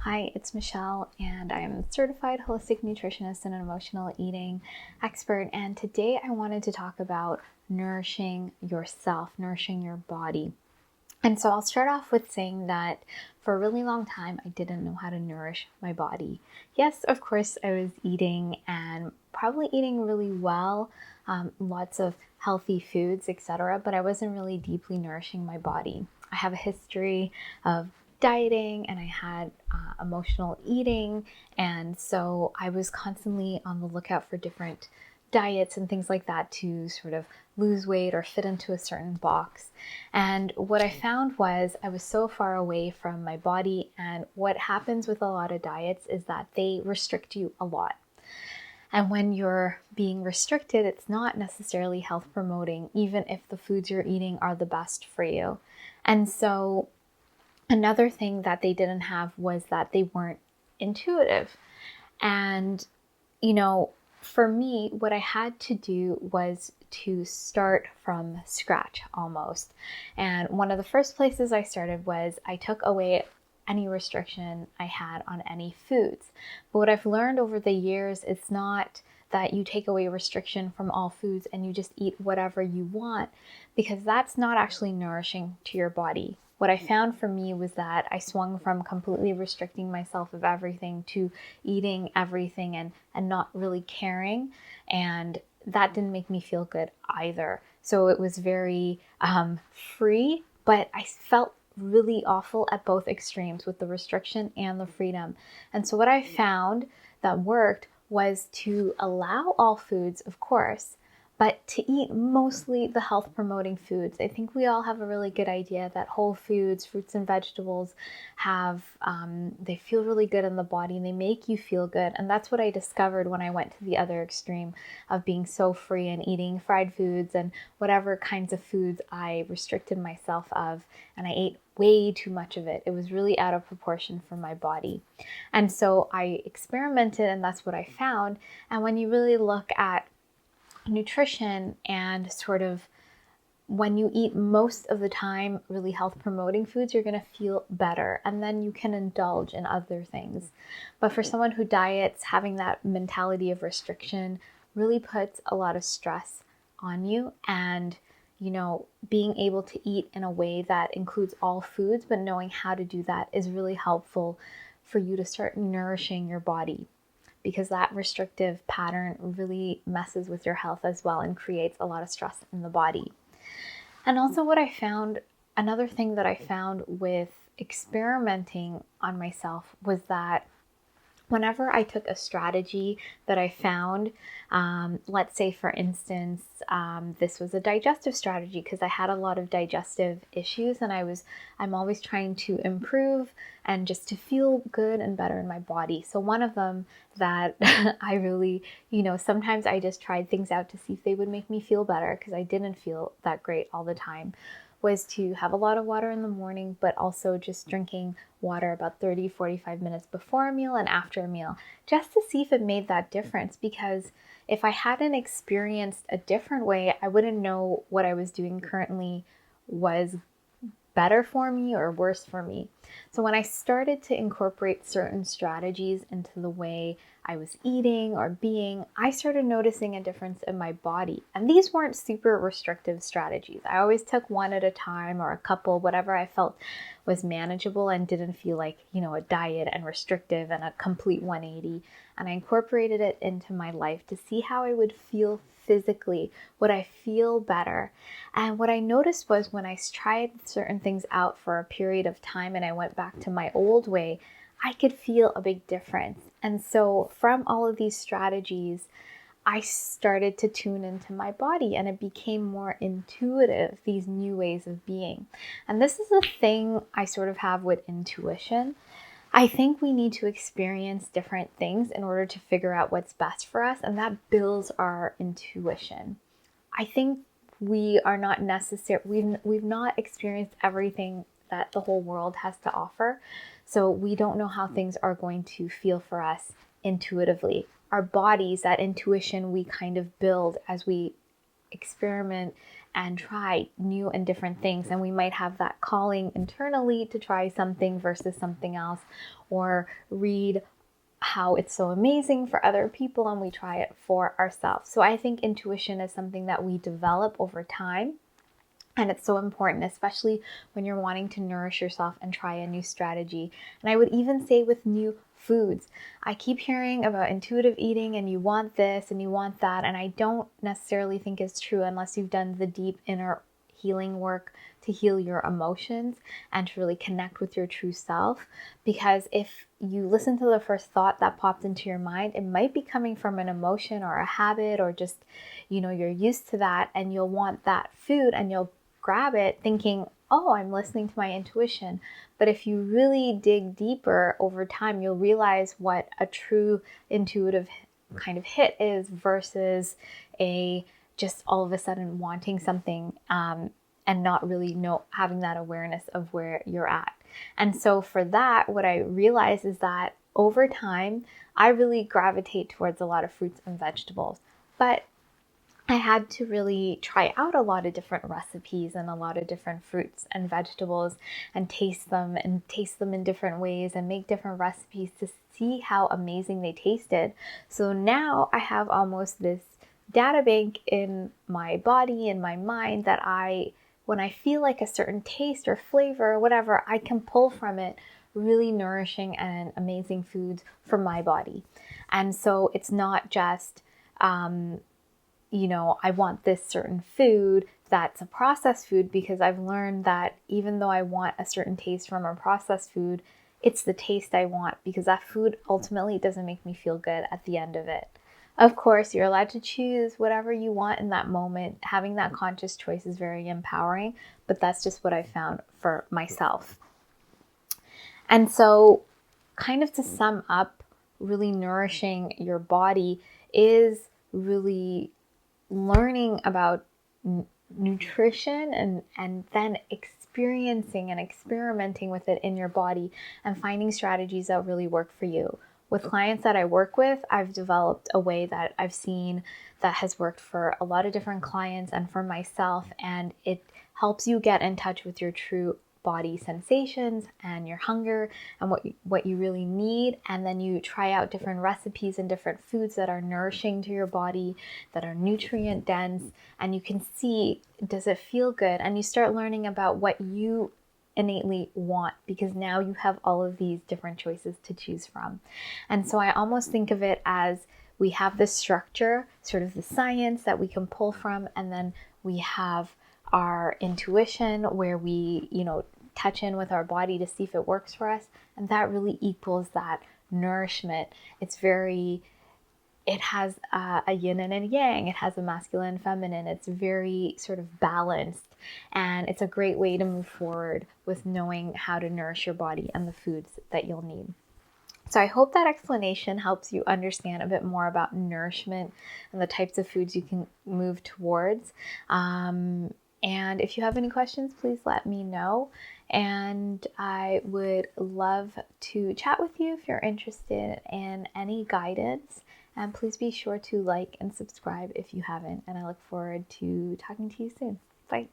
Hi, it's Michelle, and I'm a certified holistic nutritionist and an emotional eating expert. And today I wanted to talk about nourishing yourself, nourishing your body. And so I'll start off with saying that for a really long time, I didn't know how to nourish my body. Yes, of course, I was eating and probably eating really well, lots of healthy foods, etc., but I wasn't really deeply nourishing my body. I have a history of dieting and I had emotional eating, and so I was constantly on the lookout for different diets and things like that to sort of lose weight or fit into a certain box. And what I found was I was so far away from my body, and what happens with a lot of diets is that they restrict you a lot. And when you're being restricted, it's not necessarily health promoting, even if the foods you're eating are the best for you. And so another thing that they didn't have was that they weren't intuitive. And, you know, for me, what I had to do was to start from scratch almost. And one of the first places I started was I took away any restriction I had on any foods. But what I've learned over the years, it's not that you take away restriction from all foods and you just eat whatever you want, because that's not actually nourishing to your body. What I found for me was that I swung from completely restricting myself of everything to eating everything and not really caring. And that didn't make me feel good either. So it was very free, but I felt really awful at both extremes with the restriction and the freedom. And so what I found that worked was to allow all foods, of course, but to eat mostly the health promoting foods. I think we all have a really good idea that whole foods, fruits and vegetables they feel really good in the body and they make you feel good. And that's what I discovered when I went to the other extreme of being so free and eating fried foods and whatever kinds of foods I restricted myself of. And I ate way too much of it. It was really out of proportion for my body. And so I experimented and that's what I found. And when you really look at nutrition and sort of when you eat most of the time really health promoting foods, you're going to feel better and then you can indulge in other things. But for someone who diets, having that mentality of restriction really puts a lot of stress on you. And being able to eat in a way that includes all foods, but knowing how to do that is really helpful for you to start nourishing your body, because that restrictive pattern really messes with your health as well and creates a lot of stress in the body. And also another thing that I found with experimenting on myself was that whenever I took a strategy that I found, let's say for instance, this was a digestive strategy because I had a lot of digestive issues and I'm always trying to improve and just to feel good and better in my body. So one of them that I really, sometimes I just tried things out to see if they would make me feel better because I didn't feel that great all the time, was to have a lot of water in the morning, but also just drinking water about 30-45 minutes before a meal and after a meal, just to see if it made that difference. Because if I hadn't experienced a different way, I wouldn't know what I was doing currently was better for me or worse for me. So when I started to incorporate certain strategies into the way I was eating or being, I started noticing a difference in my body. And these weren't super restrictive strategies. I always took one at a time or a couple, whatever I felt was manageable and didn't feel like, a diet and restrictive and a complete 180. And I incorporated it into my life to see how I would feel physically. Would I feel better? And what I noticed was when I tried certain things out for a period of time and I went back to my old way, I could feel a big difference. And so from all of these strategies, I started to tune into my body and it became more intuitive, these new ways of being. And this is a thing I sort of have with intuition. I think we need to experience different things in order to figure out what's best for us, and that builds our intuition. I think we are not necessary. We've not experienced everything that the whole world has to offer, so we don't know how things are going to feel for us intuitively. Our bodies, that intuition we kind of build as we experiment and try new and different things. And we might have that calling internally to try something versus something else, or read how it's so amazing for other people and we try it for ourselves. So I think intuition is something that we develop over time. And it's so important, especially when you're wanting to nourish yourself and try a new strategy. And I would even say with new foods. I keep hearing about intuitive eating and you want this and you want that. And I don't necessarily think it's true unless you've done the deep inner healing work to heal your emotions and to really connect with your true self. Because if you listen to the first thought that pops into your mind, it might be coming from an emotion or a habit, or just, you're used to that and you'll want that food and you'll grab it thinking, oh, I'm listening to my intuition. But if you really dig deeper over time, you'll realize what a true intuitive kind of hit is versus a just all of a sudden wanting something and not really having that awareness of where you're at. And so for that, what I realized is that over time, I really gravitate towards a lot of fruits and vegetables. But I had to really try out a lot of different recipes and a lot of different fruits and vegetables and taste them in different ways and make different recipes to see how amazing they tasted. So now I have almost this data bank in my body, in my mind, that when I feel like a certain taste or flavor or whatever, I can pull from it really nourishing and amazing foods for my body. And so it's not just, I want this certain food that's a processed food, because I've learned that even though I want a certain taste from a processed food, it's the taste I want, because that food ultimately doesn't make me feel good at the end of it. Of course, you're allowed to choose whatever you want in that moment. Having that conscious choice is very empowering, but that's just what I found for myself. And so, kind of to sum up, really nourishing your body is really learning about nutrition and then experiencing and experimenting with it in your body and finding strategies that really work for you. With clients that I work with, I've developed a way that I've seen that has worked for a lot of different clients and for myself, and it helps you get in touch with your true body sensations and your hunger and what you really need. And then you try out different recipes and different foods that are nourishing to your body, that are nutrient dense, and you can see, does it feel good? And you start learning about what you innately want, because now you have all of these different choices to choose from. And so I almost think of it as we have this structure, sort of the science that we can pull from, and then we have our intuition where we, touch in with our body to see if it works for us. And that really equals that nourishment. It has a yin and a yang. It has a masculine and feminine. It's very sort of balanced. And it's a great way to move forward with knowing how to nourish your body and the foods that you'll need. So I hope that explanation helps you understand a bit more about nourishment and the types of foods you can move towards. And if you have any questions, please let me know. And I would love to chat with you if you're interested in any guidance. And please be sure to like and subscribe if you haven't. And I look forward to talking to you soon. Bye.